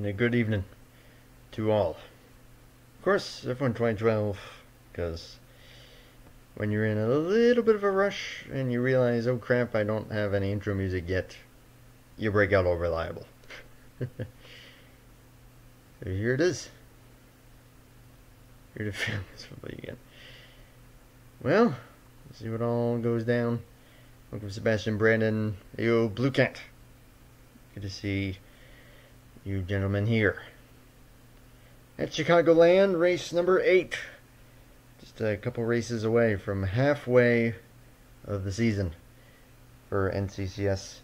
and a good evening to all. Of course, everyone 2012, because when you're in a little bit of a rush and you realize, oh crap, I don't have any intro music yet, you break out all reliable. So here it is. Here to film this for you again. Well, let's see what all goes down. Welcome Sebastian, Brandon, yo, Blue Cat. Good to see you gentlemen here. At Chicagoland, race number 8. Just a couple races away from halfway of the season for NCCS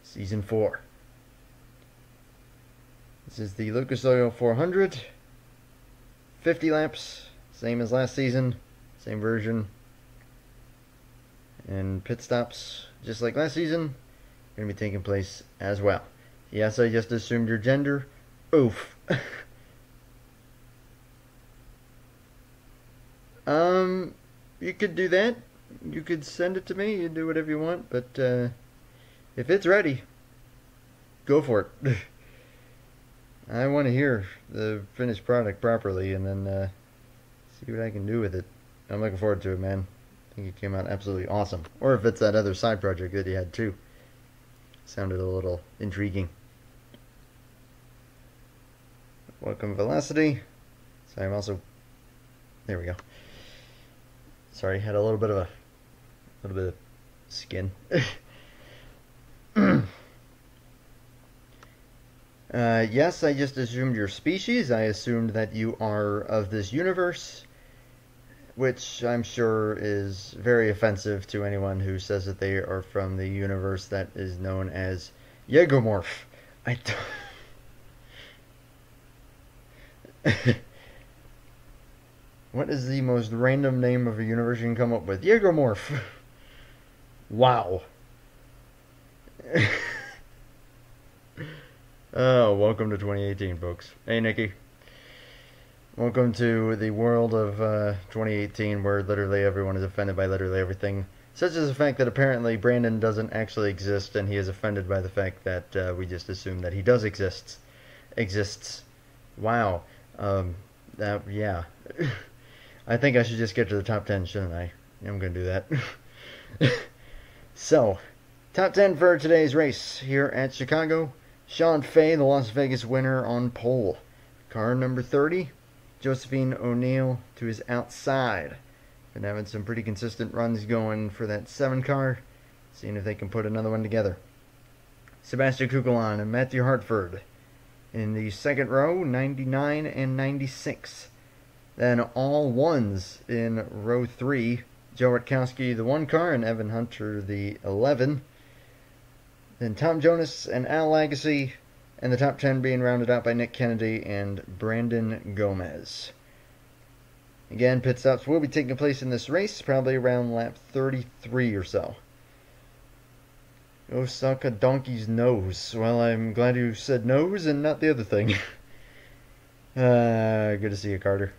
Season 4. This is the Lucas Oil 400. 50 laps, same as last season, same version. And pit stops, just like last season, are going to be taking place as well. Yes, I just assumed your gender. Oof. You could do that. You could send it to me. You do whatever you want. But if it's ready, go for it. I want to hear the finished product properly and then see what I can do with it. I'm looking forward to it, man. I think it came out absolutely awesome. Or if it's that other side project that he had too. Sounded a little intriguing. Welcome Velocity. So I'm also... There we go. Sorry, had a little bit of skin. Yes, I just assumed your species. I assumed that you are of this universe, which I'm sure is very offensive to anyone who says that they are from the universe that is known as Yegomorph. I don't... What is the most random name of a universe you can come up with? Yegomorph. Wow. Oh, welcome to 2018, folks. Hey, Nikki. Welcome to the world of 2018, where literally everyone is offended by literally everything. Such as the fact that apparently Brandon doesn't actually exist, and he is offended by the fact that we just assume that he does exist. Exists. Wow. Yeah. I think I should just get to the top 10, shouldn't I? I'm going to do that. So, top 10 for today's race here at Chicago. Sean Fay, the Las Vegas winner, on pole. Car number 30, Josephine O'Neill to his outside. Been having some pretty consistent runs going for that 7 car. Seeing if they can put another one together. Sebastian Kugelon and Matthew Hartford in the second row, 99 and 96. Then all ones in row 3. Joe Rutkowski, the 1 car, and Evan Hunter, the 11. Then Tom Jonas and Al Lagacy, and the top 10 being rounded out by Nick Kennedy and Brandon Gomez. Again, pit stops will be taking place in this race, probably around lap 33 or so. Go suck a donkey's nose. Well, I'm glad you said nose and not the other thing. Good to see you, Carter.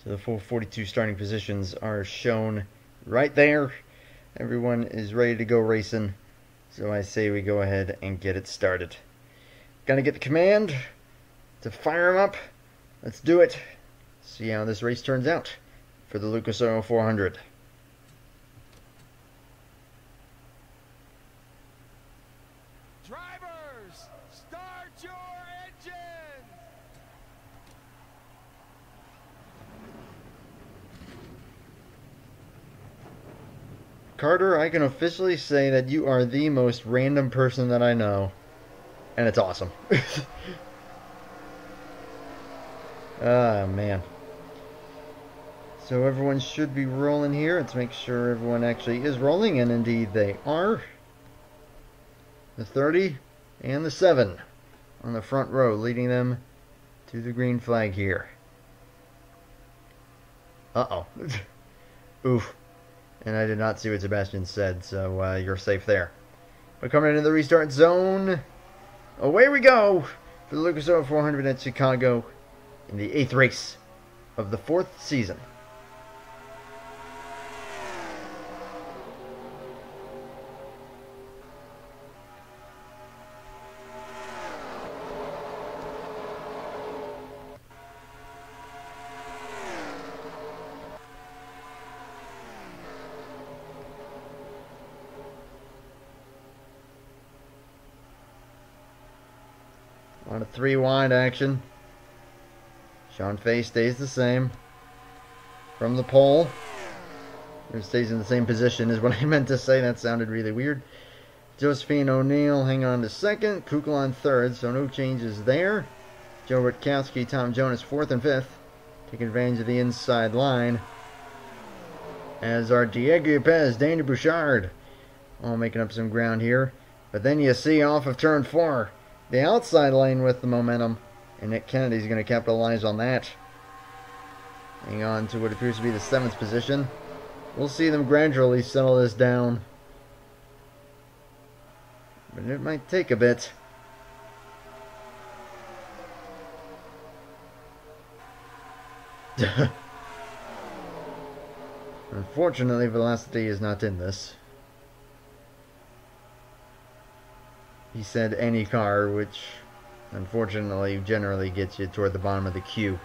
So the full 42 starting positions are shown right there. Everyone is ready to go racing. So I say we go ahead and get it started. Gotta get the command to fire them up. Let's do it. See how this race turns out for the Lucas Oil 400. Drivers, start your engines! Carter, I can officially say that you are the most random person that I know. And it's awesome. Ah, man. So everyone should be rolling here. Let's make sure everyone actually is rolling, and indeed they are. The 30 and the 7 on the front row, leading them to the green flag here. Uh-oh. Oof. And I did not see what Sebastian said, so you're safe there. We're coming into the restart zone. Away we go for the Lucas Oil 400 at Chicago in the 8th race of the 4th season. lot of 3 wide action. Sean Fay stays the same. From the pole. Or stays in the same position is what I meant to say. That sounded really weird. Josephine O'Neill hang on to second. Chicagoland third, so no changes there. Joe Rutkowski, Tom Jonas fourth and fifth. Taking advantage of the inside line. As are Diego Yepez, Danny Bouchard, all making up some ground here. But then you see off of turn 4, the outside lane with the momentum. And Nick Kennedy's going to capitalize on that. Hang on to what appears to be the 7th position. We'll see them gradually settle this down. But it might take a bit. Unfortunately, Velocity is not in this. He said any car, which unfortunately generally gets you toward the bottom of the queue.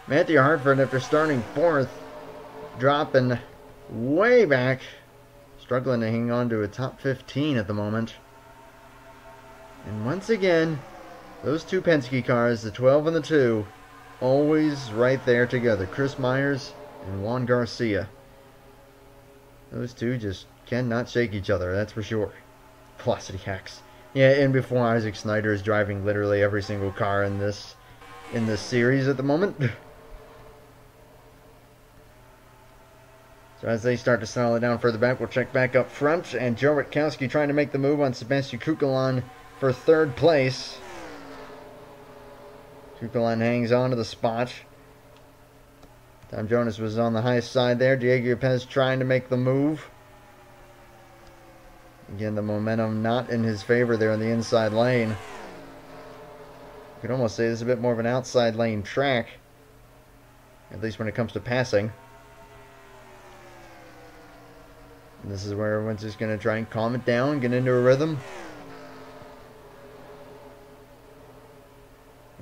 Matthew Hartford, after starting 4th, dropping way back, struggling to hang on to a top 15 at the moment. And once again, those 2 Penske cars, the 12 and the 2, always right there together. Chris Myers and Juan Garcia. Those 2 just cannot shake each other, that's for sure. Velocity hacks. Yeah, and before Isaac Snyder is driving literally every single car in this series at the moment. So as they start to settle it down further back, we'll check back up front. And Joe Rutkowski trying to make the move on Sebastian Kukelan for 3rd place. Kukelan hangs on to the spot. Tom Jonas was on the high side there. Diego Yepez trying to make the move. Again, the momentum not in his favor there in the inside lane. You could almost say this is a bit more of an outside lane track, at least when it comes to passing. And this is where everyone's just going to try and calm it down, get into a rhythm.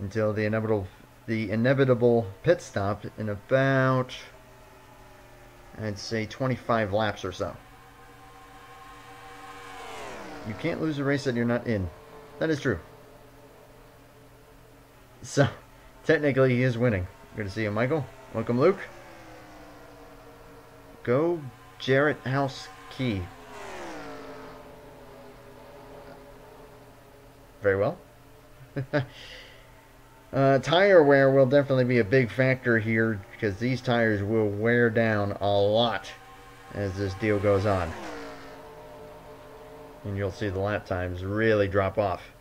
Until the inevitable pit stop in about, I'd say, 25 laps or so. You can't lose a race that you're not in. That is true. So, technically he is winning. Good to see you, Michael. Welcome, Luke. Go Jarrett House Key. Very well. Tire wear will definitely be a big factor here, because these tires will wear down a lot as this deal goes on. And you'll see the lap times really drop off.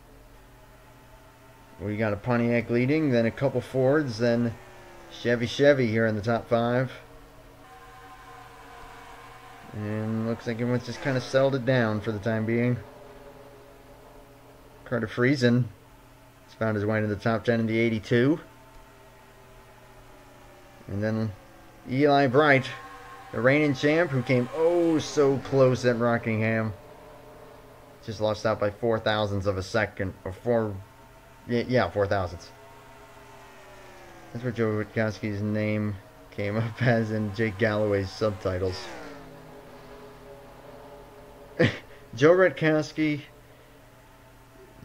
We got a Pontiac leading, then a couple Fords, then Chevy here in the top 5. And looks like everyone's just kind of settled it down for the time being. Carter Friesen has found his way into the top 10 in the 82. And then Eli Bright, the reigning champ, who came oh so close at Rockingham. Just lost out by 4 thousandths of a second, or 4 thousandths. That's where Joe Rutkowski's name came up as in Jake Galloway's subtitles. Joe Rutkowski,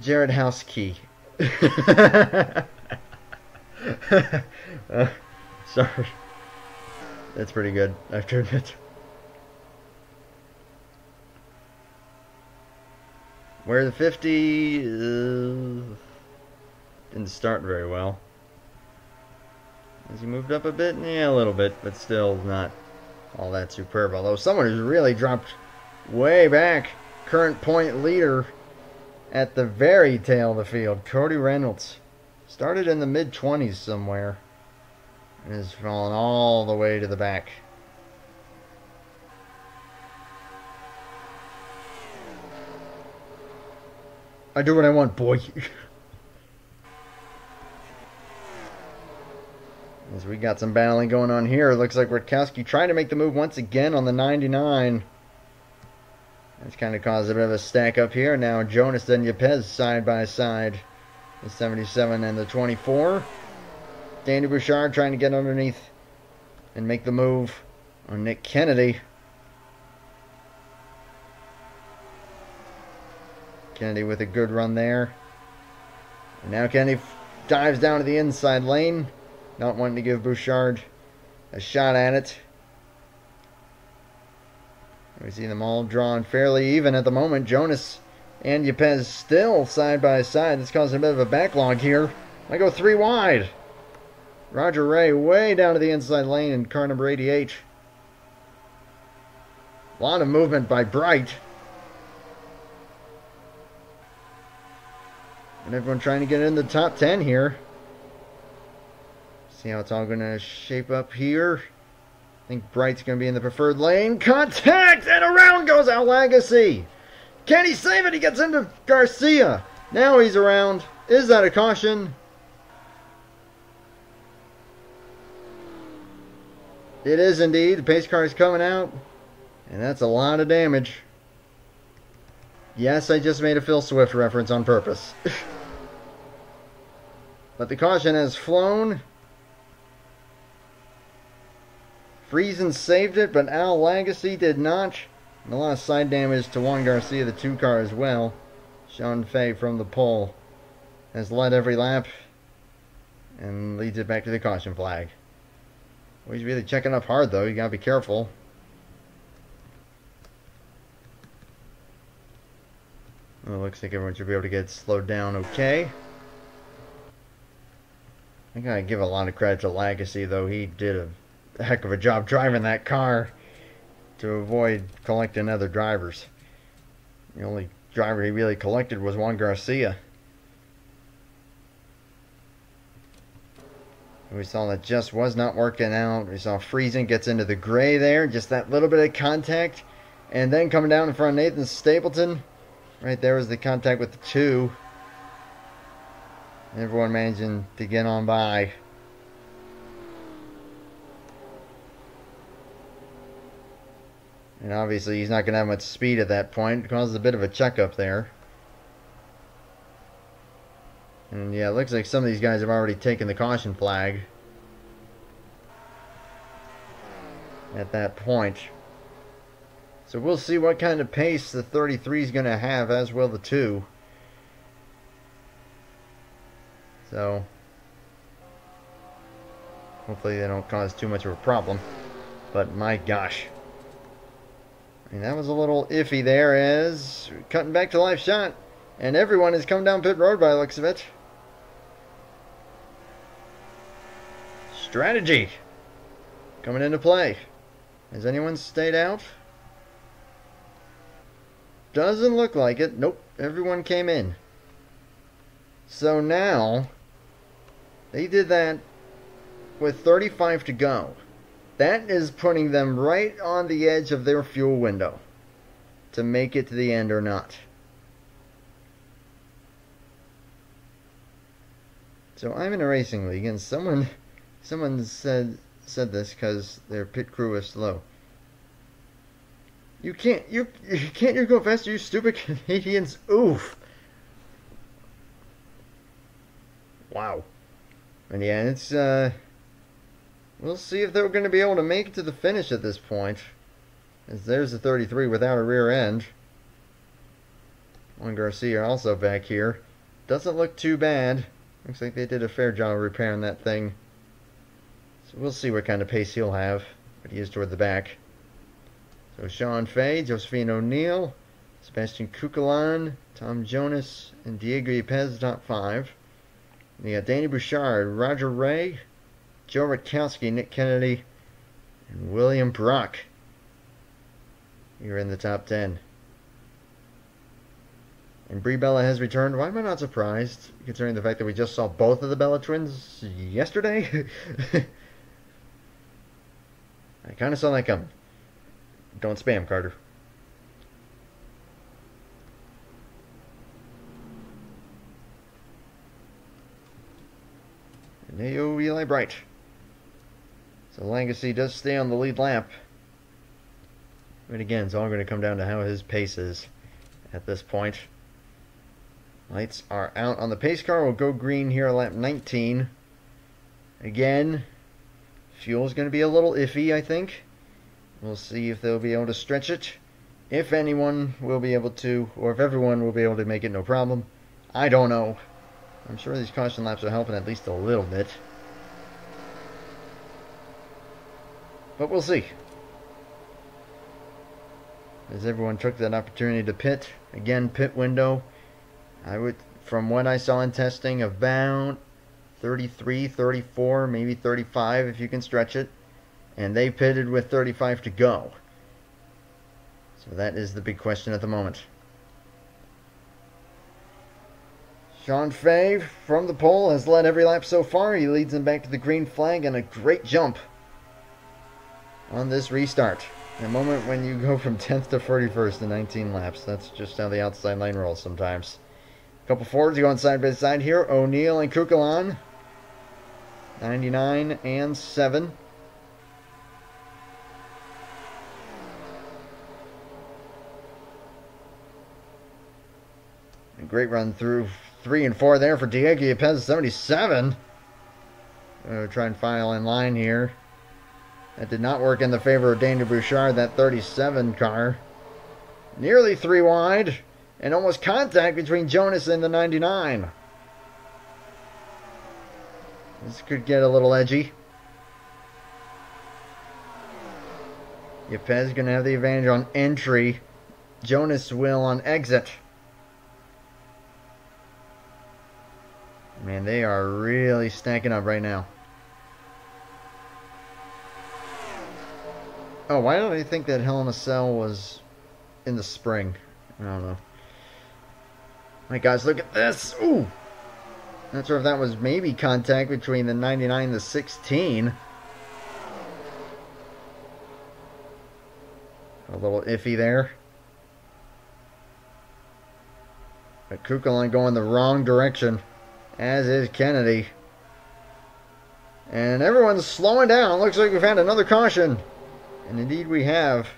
Jared House-Key. Sorry. That's pretty good, I have to admit. Where the 50 didn't start very well. Has he moved up a bit? Yeah, a little bit, but still not all that superb. Although someone who's really dropped way back, current point leader at the very tail of the field, Cody Reynolds. Started in the mid-20s somewhere and has fallen all the way to the back. I do what I want, boy. As we got some battling going on here, it looks like Rutkowski trying to make the move once again on the 99. That's kind of caused a bit of a stack up here. Now Jonas and Yepez side by side. The 77 and the 24. Danny Bouchard trying to get underneath and make the move on Nick Kennedy. Kennedy with a good run there. And now Kenny dives down to the inside lane, not wanting to give Bouchard a shot at it. We see them all drawn fairly even at the moment. Jonas and Yepes still side by side. This causing a bit of a backlog here. I go 3 wide. Roger Ray way down to the inside lane in car number 88. A lot of movement by Bright. And everyone trying to get in the top 10 here. See how it's all going to shape up here. I think Bright's going to be in the preferred lane. Contact! And around goes Al Legacy. Can he save it? He gets into Garcia. Now he's around. Is that a caution? It is indeed. The pace car is coming out. And that's a lot of damage. Yes, I just made a Phil Swift reference on purpose. But the caution has flown. Friesen saved it, but Al Legacy did not. And a lot of side damage to Juan Garcia, the 2 car as well. Sean Fay from the pole has led every lap and leads it back to the caution flag. Well, he's really checking up hard though, you gotta be careful. Well, it looks like everyone should be able to get slowed down okay. I gotta give a lot of credit to Legacy though, he did a heck of a job driving that car to avoid collecting other drivers. The only driver he really collected was Juan Garcia. We saw that just was not working out. We saw Friesen gets into the gray there, just that little bit of contact, and then coming down in front of Nathan Stapleton. Right there was the contact with the 2. Everyone managing to get on by. And obviously he's not going to have much speed at that point. It causes a bit of a checkup there. And yeah, it looks like some of these guys have already taken the caution flag at that point. So we'll see what kind of pace the 33 is going to have, as will the 2. So hopefully they don't cause too much of a problem. But my gosh. I mean, that was a little iffy there as cutting back to live shot. And everyone has come down pit road by the looks of it. Strategy coming into play. Has anyone stayed out? Doesn't look like it. Nope, everyone came in. So now, they did that with 35 to go. That is putting them right on the edge of their fuel window to make it to the end or not. So I'm in a racing league, and someone said this because their pit crew is slow. You can't go faster, you stupid Canadians. Oof. Wow. And yeah, it's we'll see if they're going to be able to make it to the finish at this point. As there's the 33 without a rear end. Juan Garcia also back here. Doesn't look too bad. Looks like they did a fair job of repairing that thing. So we'll see what kind of pace he'll have. But he is toward the back. So Sean Fay, Josephine O'Neill, Sebastian Chicagoland, Tom Jonas, and Diego Yepes, top 5. And you got Danny Bouchard, Roger Ray, Joe Rutkowski, Nick Kennedy, and William Brock. You're in the top 10. And Brie Bella has returned. Why am I not surprised, considering the fact that we just saw both of the Bella twins yesterday? I kind of saw that coming. Don't spam, Carter. And Neo Eli Bright. So Legacy does stay on the lead lap. But again, it's all going to come down to how his pace is at this point. Lights are out on the pace car. We'll go green here at lap 19. Again, fuel's going to be a little iffy, I think. We'll see if they'll be able to stretch it. If anyone will be able to, or if everyone will be able to make it, no problem. I don't know. I'm sure these caution laps are helping at least a little bit. But we'll see. As everyone took that opportunity to pit. Again, pit window. From what I saw in testing, about 33, 34, maybe 35 if you can stretch it. And they pitted with 35 to go. So that is the big question at the moment. Sean Fay from the pole has led every lap so far. He leads them back to the green flag and a great jump on this restart. A moment when you go from 10th to 41st in 19 laps. That's just how the outside lane rolls sometimes. A couple Fords going side by side here. O'Neill and Chicagoland. 99 and 7. A great run through 3 and 4 there for Diego Yepes, 77. Try and file in line here. That did not work in the favor of Daniel Bouchard, that 37 car. Nearly 3 wide, and almost contact between Jonas and the 99. This could get a little edgy. Yepes going to have the advantage on entry. Jonas will on exit. Man, they are really stacking up right now. Oh, why don't I think that Hell in a Cell was in the spring? I don't know. My guys, look at this. Ooh! Not sure if that was maybe contact between the 99 and the 16. A little iffy there. But Kukolan going the wrong direction, as is Kennedy. And everyone's slowing down. Looks like we've had another caution. And indeed we have.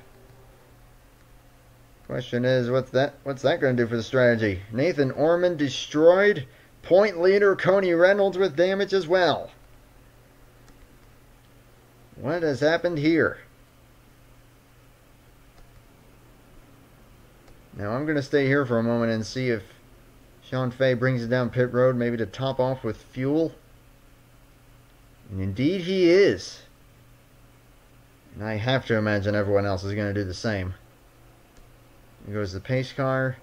Question is, what's that going to do for the strategy? Nathan Orman destroyed. Point leader Coney Reynolds with damage as well. What has happened here? Now I'm going to stay here for a moment and see if Sean Fay brings it down pit road, maybe to top off with fuel. And indeed he is. And I have to imagine everyone else is going to do the same. Here goes the pace car.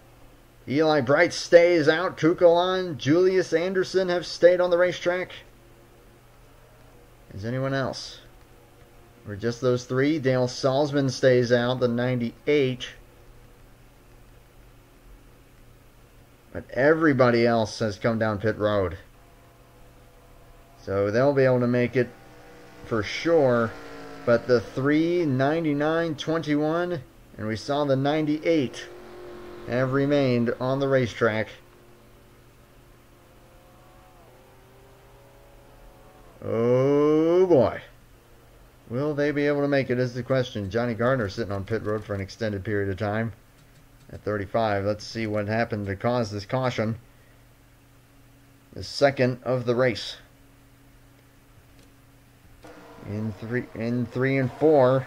Eli Bright stays out. Kukolan, Julius Anderson have stayed on the racetrack. Is anyone else? Or just those three? Dale Salzman stays out, the 98. But everybody else has come down pit road. So they'll be able to make it for sure. But the 3, 99, 21, and we saw the 98 have remained on the racetrack. Oh boy. Will they be able to make it is the question. Johnny Gardner sitting on pit road for an extended period of time at 35. Let's see what happened to cause this caution. The second of the race. In three and 4.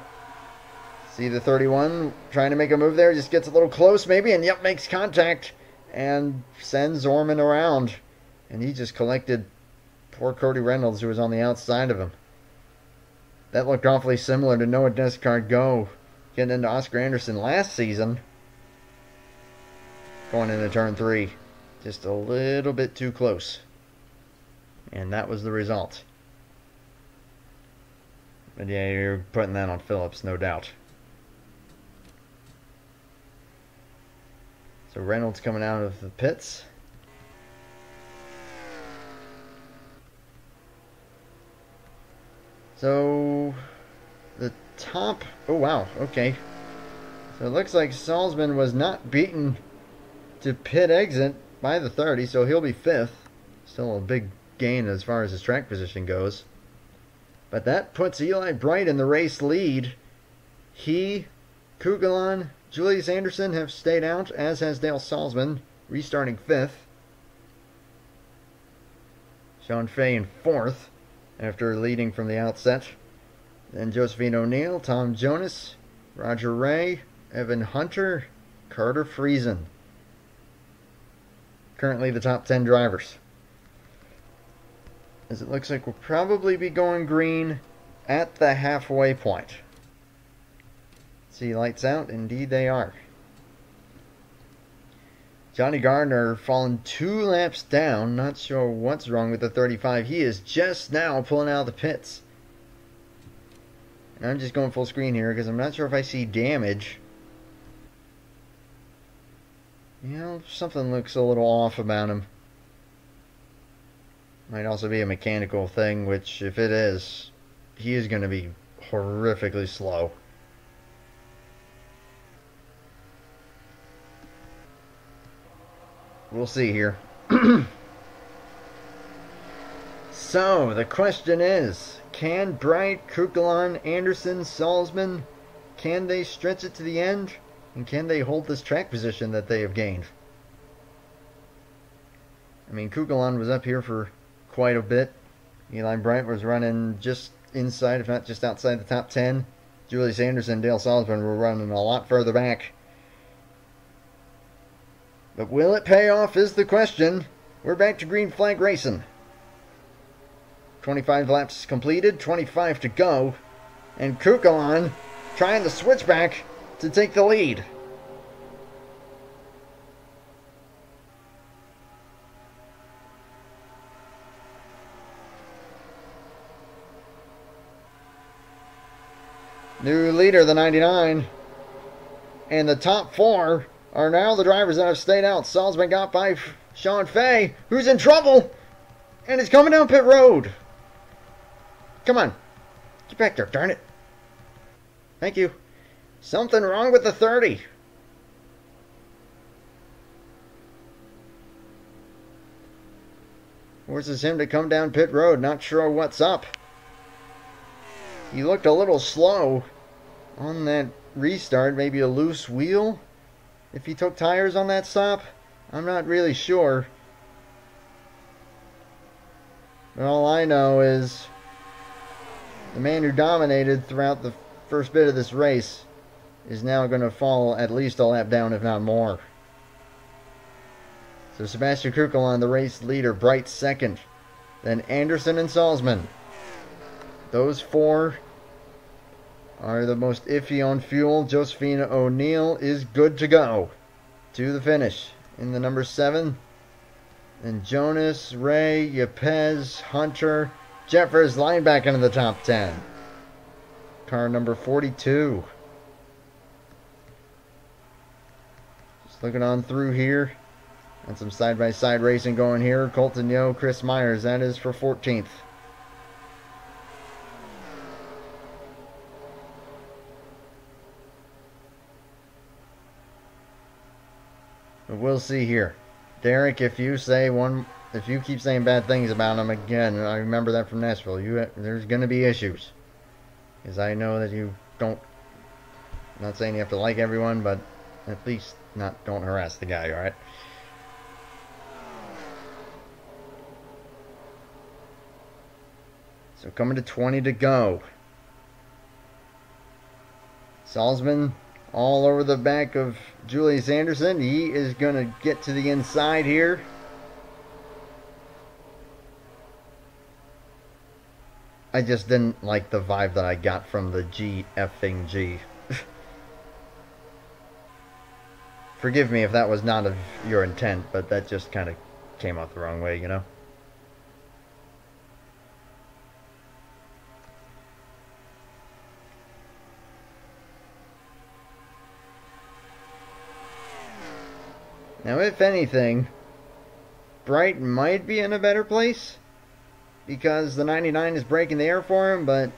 See the 31 trying to make a move there. Just gets a little close maybe. And yep, makes contact. And sends Orman around. And he just collected poor Cody Reynolds, who was on the outside of him. That looked awfully similar to Noah Descartes getting into Oscar Anderson last season. Going into turn 3. Just a little bit too close. And that was the result. But yeah, you're putting that on Phillips, no doubt. So Reynolds coming out of the pits. So the top, oh wow, okay. So it looks like Salzman was not beaten to pit exit by the 30, so he'll be 5th. Still a big gain as far as his track position goes. But that puts Eli Bright in the race lead. He, Kukolan, Julius Anderson have stayed out, as has Dale Salzman, restarting 5th. Sean Fay in 4th, after leading from the outset. Then Josephine O'Neill, Tom Jonas, Roger Ray, Evan Hunter, Carter Friesen. Currently the top 10 drivers. as it looks like we'll probably be going green at the halfway point. See, lights out. Indeed they are. Johnny Gardner falling 2 laps down. Not sure what's wrong with the 35. He is just now pulling out of the pits. And I'm just going full screen here because I'm not sure if I see damage. You know, something looks a little off about him. Might also be a mechanical thing, which if it is, he is going to be horrifically slow. We'll see here. So, the question is, can Bright, Kukelan, Anderson, Salzman, can they stretch it to the end? And can they hold this track position that they have gained? I mean, Kukelan was up here for quite a bit. Eli Bright was running just inside, if not just outside the top 10. Julius Anderson and Dale Salzman were running a lot further back. But will it pay off is the question. We're back to green flag racing. 25 laps completed, 25 to go. And Kukelan trying to switch back to take the lead. New leader, the 99. And the top 4 are now the drivers that have stayed out. Salzman got by Sean Fay, who's in trouble. And is coming down pit road. Come on. Get back there, darn it. Thank you. Something wrong with the 30. Forces him to come down pit road. Not sure what's up. He looked a little slow on that restart. Maybe a loose wheel if he took tires on that stop. I'm not really sure. But all I know is the man who dominated throughout the first bit of this race is now going to fall at least a lap down, if not more. So Sebastian Kukelan, the race leader, Bright second. Then Anderson and Salzman. Those 4 are the most iffy on fuel. Josephine O'Neill is good to go to the finish in the number 7. And Jonas, Ray, Yepes, Hunter, Jeffers line back into the top 10. Car number 42. Just looking on through here. And some side-by-side racing going here. Colton Yo, Chris Myers. That is for 14th. But we'll see here. Derek, if you keep saying bad things about him again, I remember that from Nashville, there's going to be issues. Because I know that you don't, I'm not saying you have to like everyone, but at least don't harass the guy, alright? So coming to 20 to go. Salzman all over the back of Julius Anderson. He is going to get to the inside here. I just didn't like the vibe that I got from the GFing G. Forgive me if that was not of your intent, but that just kind of came out the wrong way, you know? Now, if anything, Bright might be in a better place because the 99 is breaking the air for him, but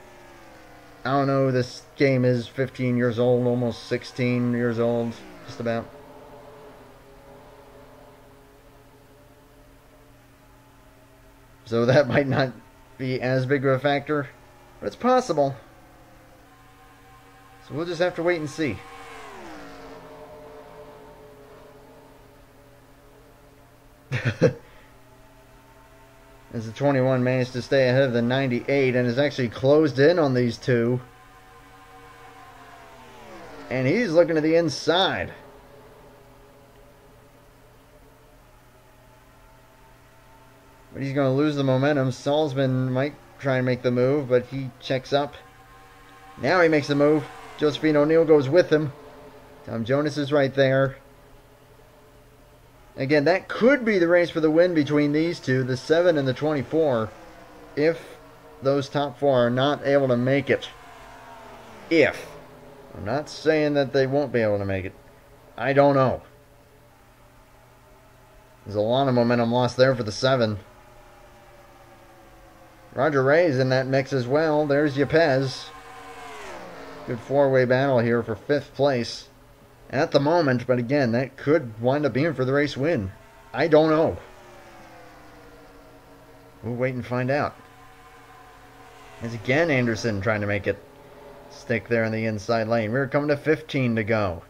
I don't know, this game is 15 years old, almost 16 years old, just about. So that might not be as big of a factor, but it's possible. So we'll just have to wait and see. As the 21 managed to stay ahead of the 98 and has actually closed in on these two. And he's looking to the inside. But he's going to lose the momentum. Salzman might try and make the move, but he checks up. Now he makes the move. Josephine O'Neill goes with him. Tom Jonas is right there. Again, that could be the race for the win between these two, the 7 and the 24, if those top 4 are not able to make it. If. I'm not saying that they won't be able to make it. I don't know. There's a lot of momentum lost there for the 7. Roger Ray's in that mix as well. There's Yepes. Good 4-way battle here for 5th place at the moment, but again, that could wind up being for the race win. I don't know. We'll wait and find out. As again, Anderson trying to make it stick there in the inside lane. We're coming to 15 to go.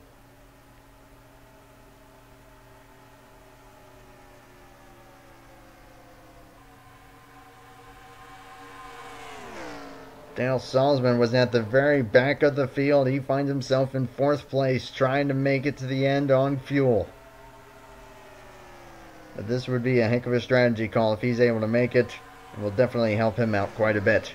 Dale Salzman was at the very back of the field. He finds himself in 4th place, trying to make it to the end on fuel. But this would be a heck of a strategy call if he's able to make it. It will definitely help him out quite a bit.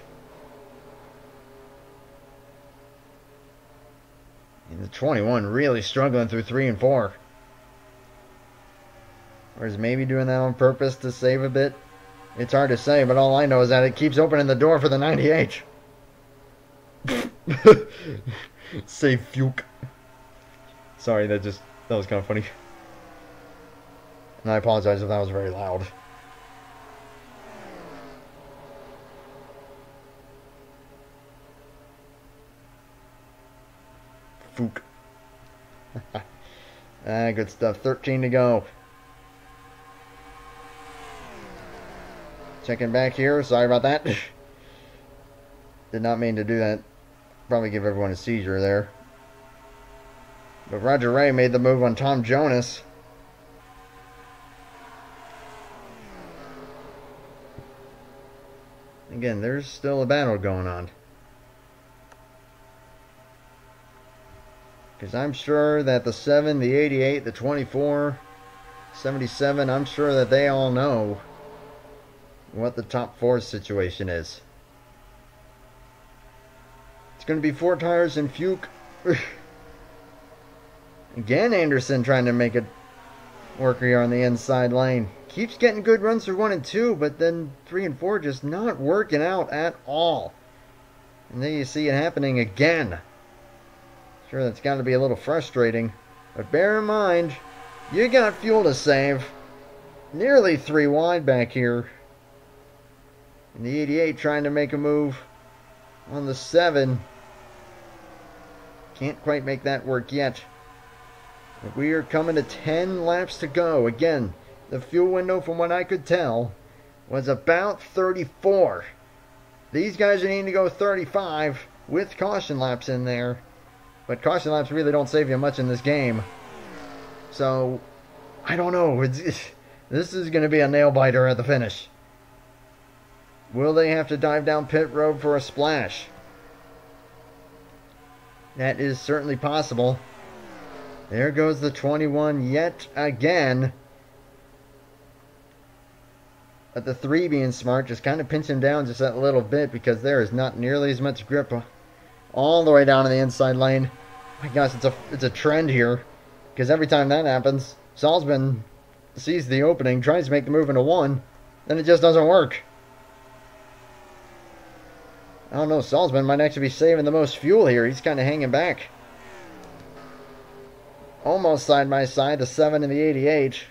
And the 21 really struggling through 3 and 4. Or is maybe doing that on purpose to save a bit? It's hard to say, but all I know is that it keeps opening the door for the 98. Say Fuke. Sorry, that was kind of funny. And I apologize if that was very loud. Fuke. Good stuff. 13 to go. Checking back here. Sorry about that. Did not mean to do that. Probably give everyone a seizure there. But Roger Ray made the move on Tom Jonas. Again, there's still a battle going on. Because I'm sure that the 7, the 88, the 24, 77, I'm sure that they all know what the top 4 situation is. It's going to be 4 tires and Fuke. Again, Anderson trying to make it work here on the inside lane. Keeps getting good runs through 1 and 2, but then 3 and 4 just not working out at all. And then you see it happening again. Sure, that's got to be a little frustrating. But bear in mind, you got fuel to save. Nearly 3 wide back here. And the 88 trying to make a move on the 7. Can't quite make that work yet. But we are coming to 10 laps to go. Again, the fuel window, from what I could tell, was about 34. These guys are needing to go 35 with caution laps in there. But caution laps really don't save you much in this game. So, I don't know. This is going to be a nail-biter at the finish. Will they have to dive down pit road for a splash? That is certainly possible. There goes the 21 yet again. But the 3 being smart, just kind of pinch him down just that little bit, because there is not nearly as much grip all the way down to the inside lane. My gosh, it's a trend here, because every time that happens, Salzman sees the opening, tries to make the move into 1, then it just doesn't work. I don't know, Salzman might actually be saving the most fuel here. He's kind of hanging back. Almost side by side, the 7 and the 88.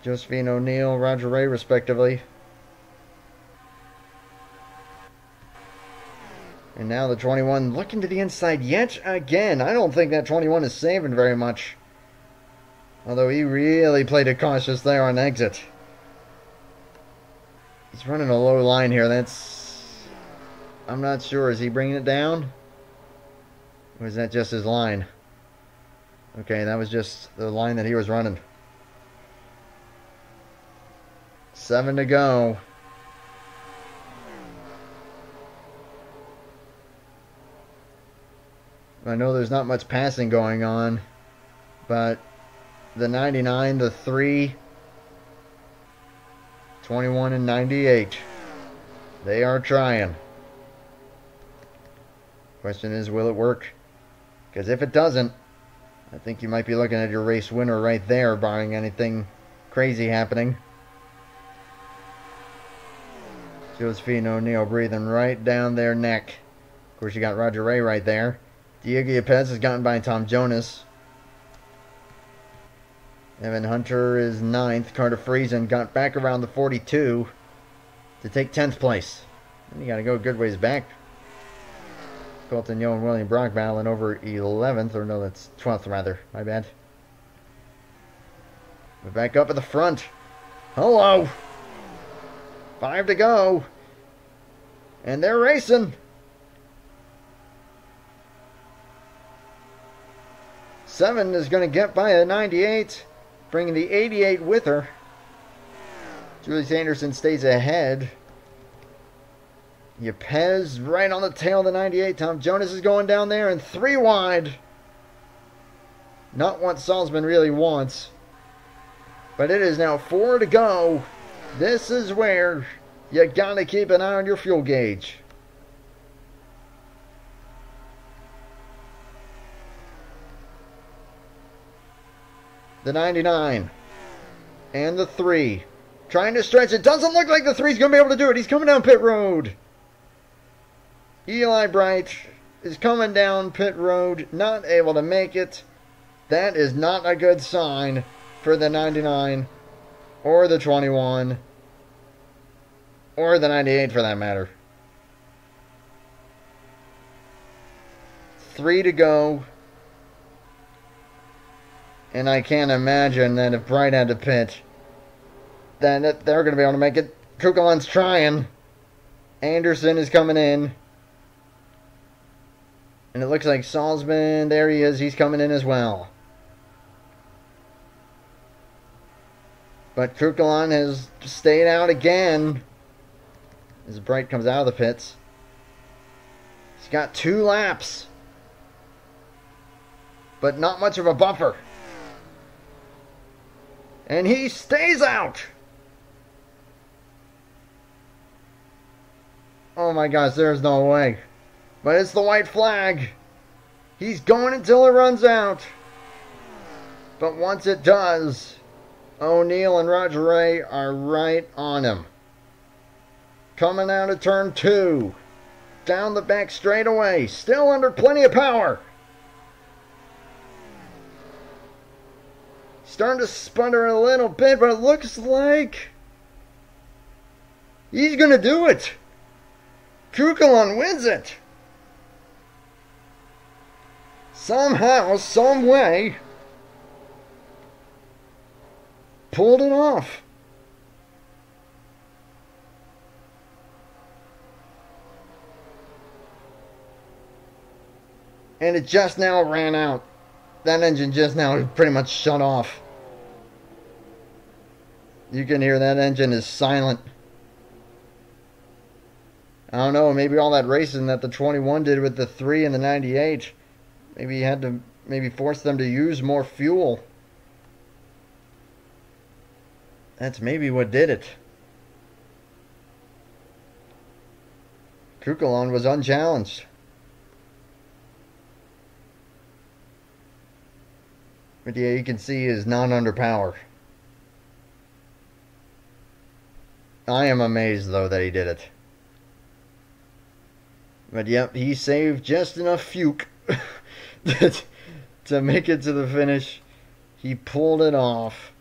Josephine O'Neill, Roger Ray, respectively. And now the 21 looking to the inside yet again. I don't think that 21 is saving very much. Although he really played it cautious there on exit. He's running a low line here. I'm not sure. Is he bringing it down? Or is that just his line? Okay, that was just the line that he was running. 7 to go. I know there's not much passing going on, but the 99, the 3, 21, and 98. They are trying. Question is, will it work? Because if it doesn't, I think you might be looking at your race winner right there, barring anything crazy happening. Josephine O'Neill breathing right down their neck. Of course, you got Roger Ray right there. Diego Yepez has gotten by Tom Jonas. Evan Hunter is 9th. Carter Friesen got back around the 42 to take 10th place. And you got to go a good ways back. Colton Yo and William Brock battling over 11th. Or no, that's 12th rather. My bad. We're back up at the front. Hello. 5 to go. And they're racing. 7 is going to get by a 98. Bringing the 88 with her. Julie Sanderson stays ahead. Yepez right on the tail of the 98. Tom Jonas is going down there and 3 wide. Not what Salzman really wants. But it is now 4 to go. This is where you gotta keep an eye on your fuel gauge. The 99 and the 3 trying to stretch. It doesn't look like the 3's going to be able to do it. He's coming down pit road. Eli Bright is coming down pit road, not able to make it. That is not a good sign for the 99 or the 21 or the 98 for that matter. 3 to go. And I can't imagine that if Bright had to pit, then they're going to be able to make it. Kukeland's trying. Anderson is coming in. And it looks like Salzman, there he is, he's coming in as well. But Kukeland has stayed out again as Bright comes out of the pits. He's got 2 laps. But not much of a buffer. And he stays out. Oh my gosh, there's no way. But it's the white flag. He's going until it runs out. But once it does, O'Neill and Roger Ray are right on him. Coming out of turn 2. Down the back straightaway. Still under plenty of power. Starting to sputter a little bit, but it looks like he's going to do it. Kukeland wins it. Somehow, some way, pulled it off. And it just now ran out. That engine just now pretty much shut off. You can hear that engine is silent. I don't know, maybe all that racing that the 21 did with the 3 and the 98, maybe he had to force them to use more fuel. That's maybe what did it. Kukeland was unchallenged. But yeah, you can see he is not under power. I am amazed, though, that he did it. But yep, he saved just enough fuke to make it to the finish. He pulled it off.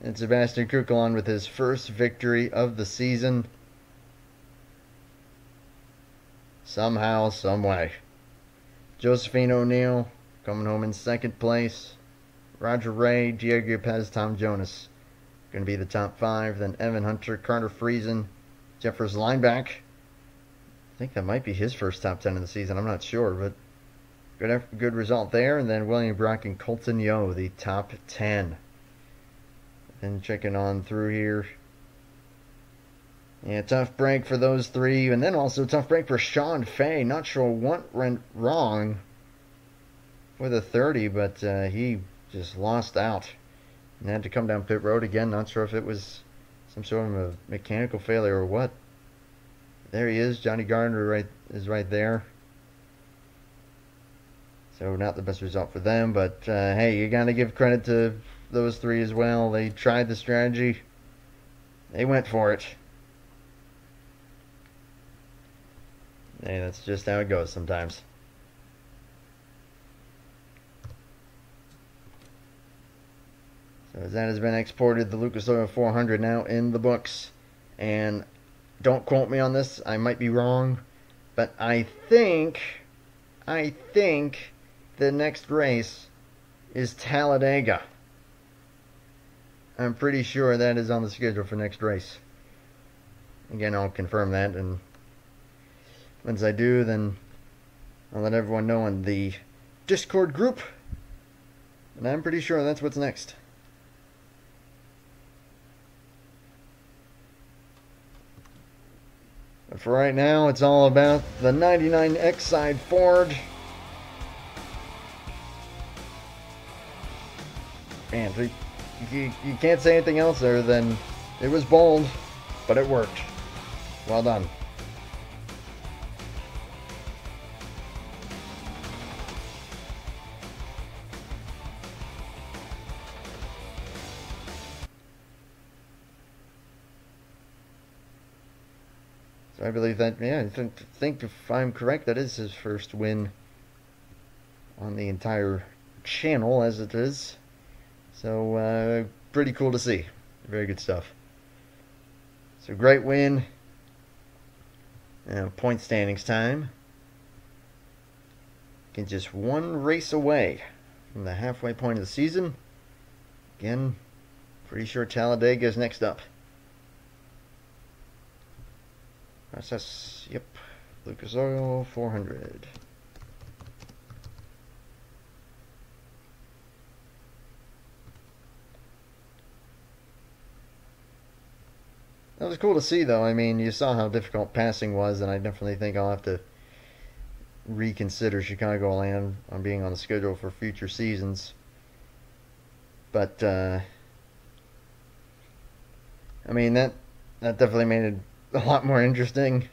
And Sebastian Kukeland with his first victory of the season. Somehow, some way. Josephine O'Neill coming home in 2nd place. Roger Ray, Diego Yepez, Tom Jonas going to be the top 5. Then Evan Hunter, Carter Friesen, Jeffers Lineback. I think that might be his first top 10 of the season. I'm not sure, but good result there. And then William Brock and Colton Yo, the top 10. And checking on through here. Yeah, tough break for those 3. And then also tough break for Sean Fay. Not sure what went wrong for the 30, but he just lost out. and had to come down pit road again. Not sure if it was some sort of a mechanical failure or what. There he is. Johnny Gardner is right there. So not the best result for them, but hey, you got to give credit to those three as well. They tried the strategy. They went for it. Hey, that's just how it goes sometimes. So as that has been exported, the Lucas Oil 400 now in the books. And don't quote me on this, I might be wrong, but I think the next race is Talladega. I'm pretty sure that is on the schedule for next race. Again, I'll confirm that, and once I do, then I'll let everyone know in the Discord group. And I'm pretty sure that's what's next. But for right now, it's all about the 99 X-Side Ford. Man, you can't say anything else there than it was bold, but it worked. Well done. So I believe that, yeah, I think if I'm correct, that is his first win on the entire channel as it is. So, pretty cool to see. Very good stuff. So, great win. Now, point standings time. Get just one race away from the halfway point of the season. Again, pretty sure Talladega is next up. Process, yep. Lucas Oil 400. That was cool to see, though. I mean, you saw how difficult passing was, and I definitely think I'll have to reconsider Chicagoland on being on the schedule for future seasons. But, I mean, that definitely made it a lot more interesting.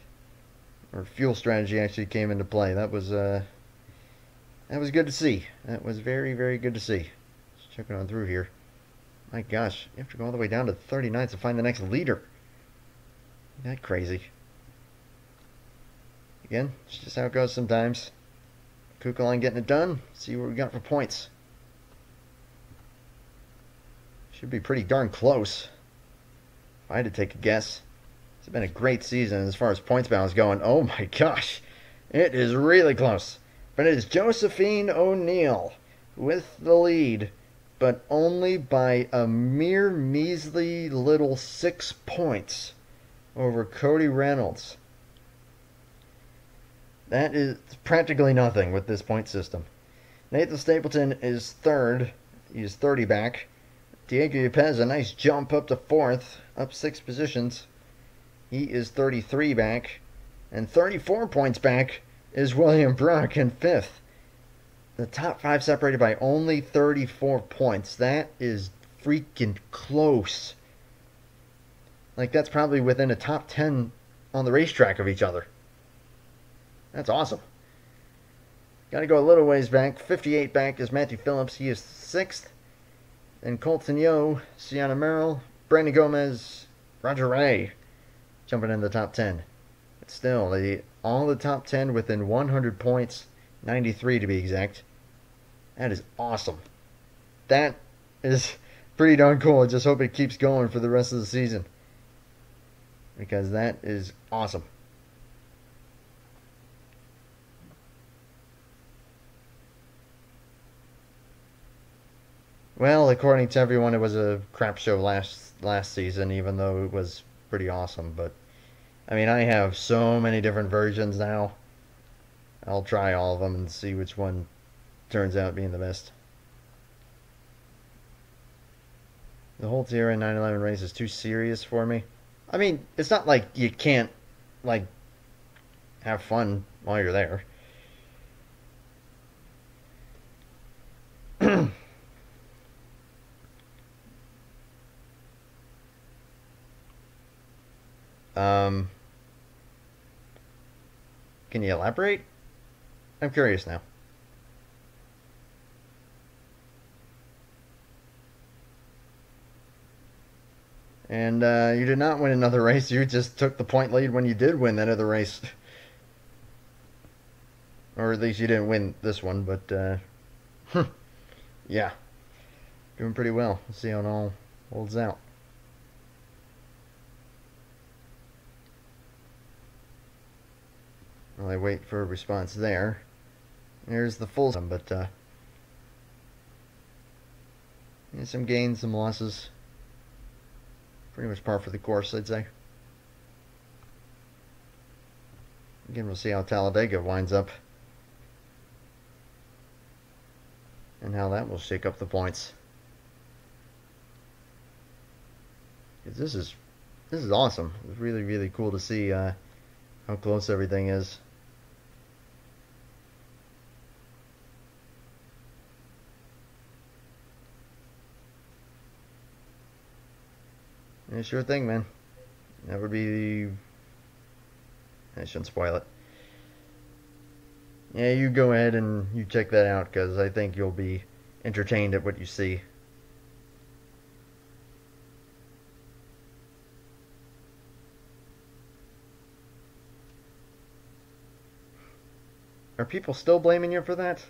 Or fuel strategy actually came into play. That was good to see. That was very, very good to see. Just checking on through here. My gosh, you have to go all the way down to 39 to find the next leader. Isn't that crazy? Again, it's just how it goes sometimes. Chicagoland getting it done. See what we got for points. Should be pretty darn close. If I had to take a guess. It's been a great season as far as points balance going. Oh my gosh. It is really close. But it is Josephine O'Neill with the lead. But only by a mere measly little 6 points over Cody Reynolds. That is practically nothing with this point system. Nathan Stapleton is third. He is 30 back. Diego Yepez, a nice jump up to fourth, up 6 positions. He is 33 back. And 34 points back is William Brock in fifth. The top 5 separated by only 34 points. That is freaking close. Like, that's probably within a top 10 on the racetrack of each other. That's awesome. Got to go a little ways back. 58 back is Matthew Phillips. He is 6th. Then Colton Yo, Sienna Merrill, Brandon Gomez, Roger Ray jumping in the top 10. But still, all the top 10 within 100 points. 93 to be exact. That is awesome. That is pretty darn cool. I just hope it keeps going for the rest of the season. Because that is awesome. Well, according to everyone, it was a crap show last season, even though it was pretty awesome. But, I mean, I have so many different versions now. I'll try all of them and see which one turns out being the best. The whole TRN 911 race is too serious for me. I mean, it's not like you can't, like, have fun while you're there. Um, can you elaborate? I'm curious now. And you did not win another race. You just took the point lead when you did win that other race. Or at least you didn't win this one, but yeah. Doing pretty well. Let's see how it all holds out. While I wait for a response there. There's the full sum, but some gains, some losses. Pretty much par for the course, I'd say. Again, we'll see how Talladega winds up. And how that will shake up the points. Because this is awesome. It's really, really cool to see how close everything is. Yeah, sure thing, man. That would be the... I shouldn't spoil it. Yeah, you go ahead and you check that out, because I think you'll be entertained at what you see. Are people still blaming you for that?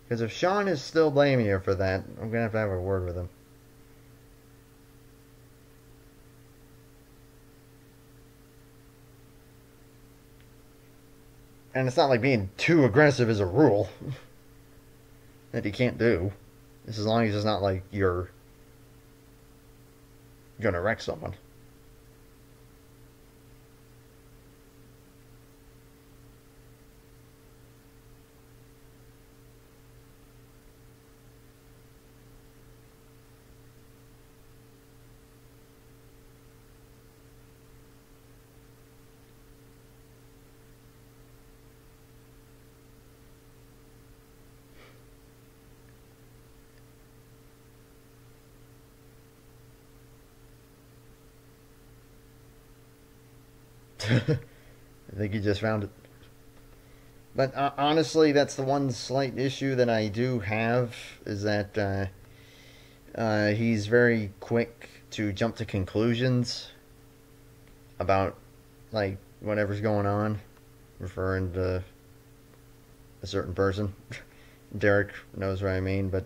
Because if Sean is still blaming you for that, I'm going to have a word with him. And it's not like being too aggressive is a rule that you can't do. Just as long as it's not like you're gonna wreck someone. I think you just found it. But honestly, that's the one slight issue that I do have, is that he's very quick to jump to conclusions about, like, whatever's going on, referring to a certain person. Derek knows what I mean, but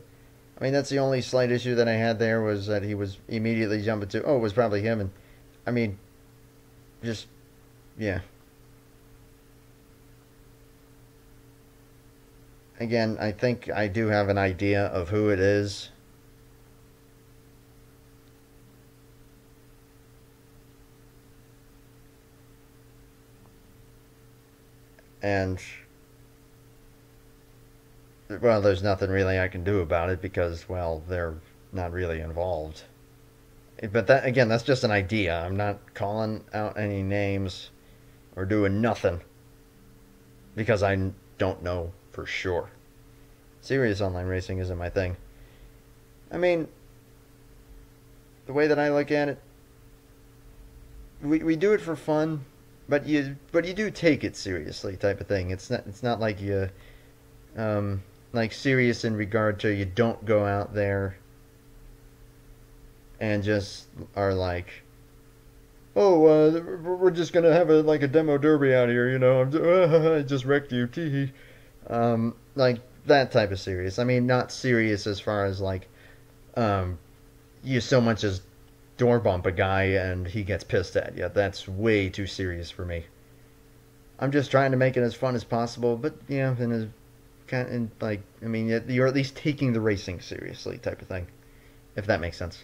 I mean, that's the only slight issue that I had there, was that he was immediately jumping to, oh, it was probably him, and I mean, just, yeah. Again, I think I do have an idea of who it is. And, well, there's nothing really I can do about it because, well, they're not really involved. But that, again, that's just an idea. I'm not calling out any names or doing nothing because I don't know for sure. Serious online racing isn't my thing. I mean, the way that I look at it, we do it for fun, but you do take it seriously, type of thing. It's not like you like serious in regard to you don't go out there and just are like, oh, we're just gonna have a demo derby out here, you know. I just wrecked you, tee. Like that type of serious. I mean, not serious as far as like, you so much as door bump a guy and he gets pissed at you. That's way too serious for me. I'm just trying to make it as fun as possible, but yeah, and as kind of, like, I mean, you're at least taking the racing seriously, type of thing, if that makes sense.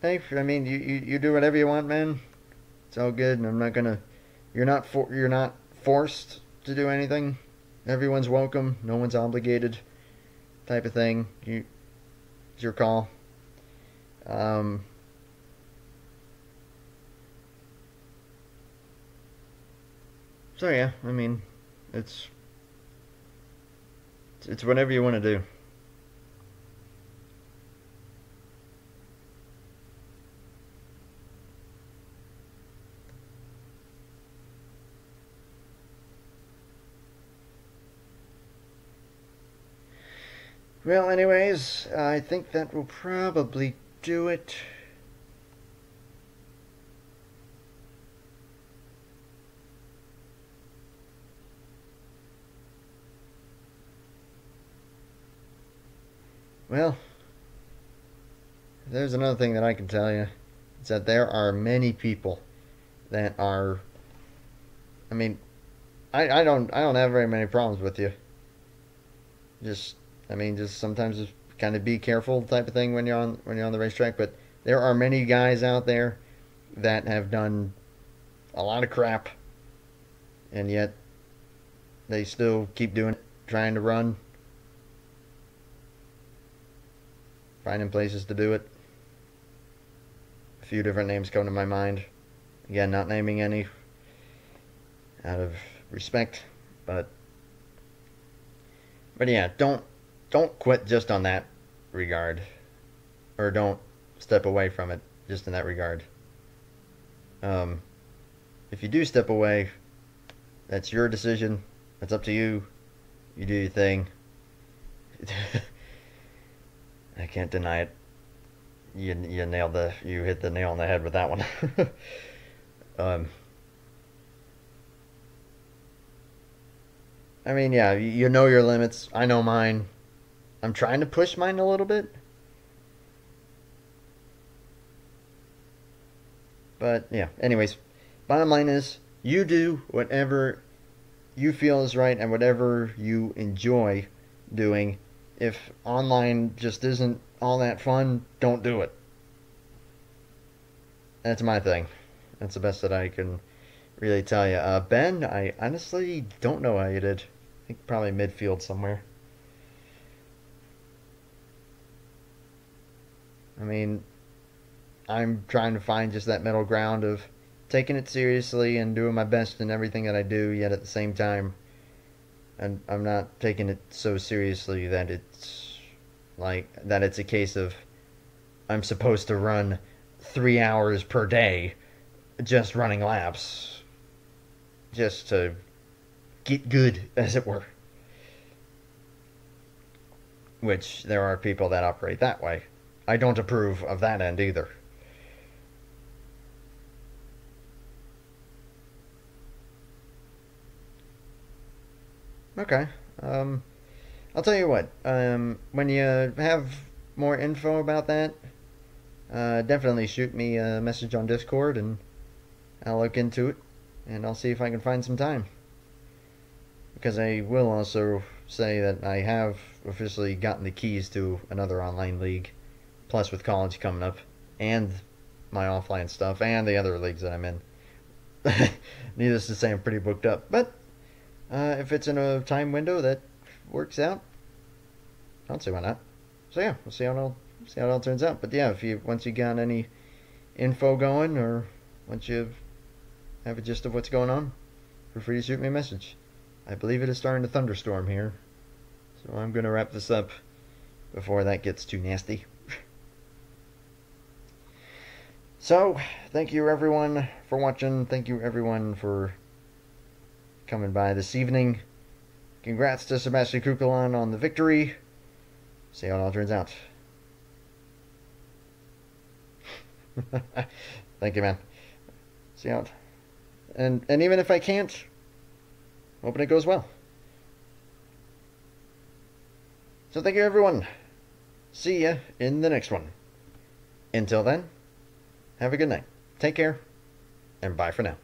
Hey, I mean, you do whatever you want, man. It's all good, and I'm not gonna. You're not forced to do anything. Everyone's welcome. No one's obligated. Type of thing. It's your call. Um, So yeah, I mean, it's it's whatever you want to do. Well, anyways, I think that will probably do it. Well, there's another thing that I can tell you. It's that there are many people that are. I mean, I don't have very many problems with you. Just just sometimes just kind of be careful type of thing when you're on the racetrack. But there are many guys out there that have done a lot of crap, and yet they still keep doing it, trying to run, finding places to do it. A few different names come to my mind. Again, not naming any out of respect, but yeah, don't quit just on that regard, or don't step away from it just in that regard. Um, if you do step away, that's your decision. That's up to you. You do your thing. I can't deny it. You hit the nail on the head with that one. um, I mean, yeah, you know your limits. I know mine. I'm trying to push mine a little bit, but yeah. Anyways, bottom line is you do whatever you feel is right and whatever you enjoy doing. If online just isn't all that fun, don't do it. That's my thing. That's the best that I can really tell you. Ben, I honestly don't know how you did. I think probably midfield somewhere. I mean, I'm trying to find just that middle ground of taking it seriously and doing my best in everything that I do, yet at the same time, and I'm not taking it so seriously that it's a case of I'm supposed to run 3 hours per day just running laps just to get good, as it were. Which there are people that operate that way. I don't approve of that end either. Okay. I'll tell you what. When you have more info about that, definitely shoot me a message on Discord, and I'll look into it, and I'll see if I can find some time. Because I will also say that I have officially gotten the keys to another online league, plus with college coming up, and my offline stuff, and the other leagues that I'm in. Needless to say, I'm pretty booked up. But if it's in a time window that works out, I don't see why not. So yeah, we'll see how it all turns out. But yeah, if you once you got any info going, or once you have a gist of what's going on, feel free to shoot me a message. I believe it is starting to thunderstorm here, so I'm gonna wrap this up before that gets too nasty. So, thank you everyone for watching. Thank you everyone for coming by this evening. Congrats to Sebastian Kukulon on the victory. See how it all turns out. Thank you, man. See how it... And even if I can't, hoping it goes well. So thank you everyone. See ya in the next one. Until then, have a good night. Take care, and bye for now.